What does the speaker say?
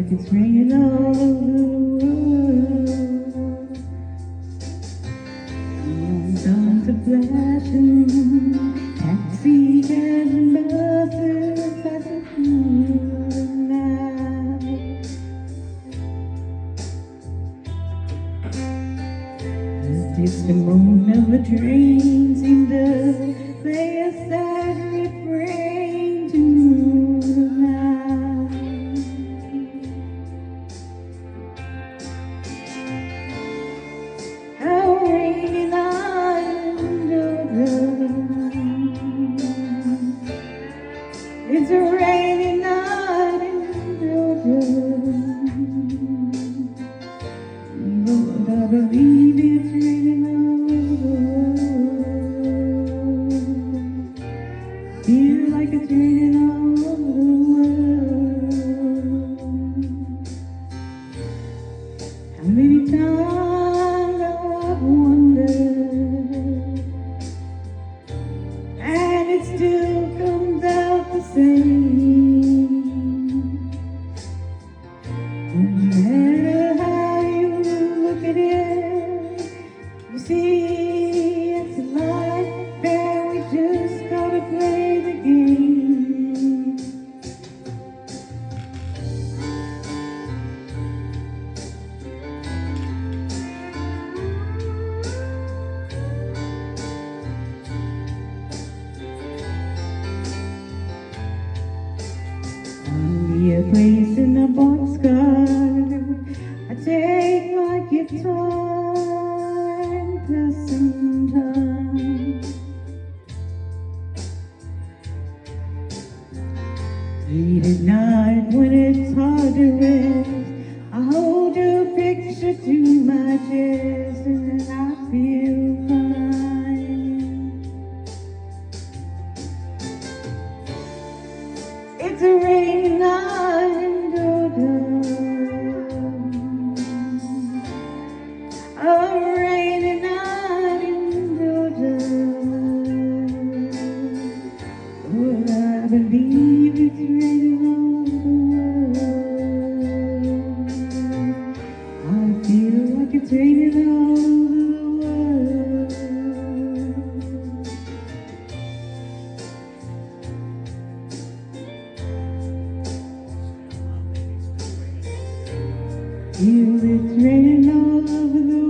like it's raining all over the world. Suns are flashing, taxis and buses passing through the night. The distant moan of a train seemed to play a sad refrain to the night. How rainy night under. It's a rainy night in Georgia. Lord, I believe it's raining all over. Feel like it's raining all over the world. How many times I've wondered, and it still comes out the same. No matter how you look at it, you see it's life, and we just gotta play the game. Be a place in a boxcar. I take my guitar and pass some time. Late at night when it's hard to rest, I hold your picture to my chest and then I feel fine. It's a rainy night in Georgia. A rainy night in Georgia. Well, I believe it's raining all over the world. I feel like it's raining all over the world. Feel it's raining all over the world.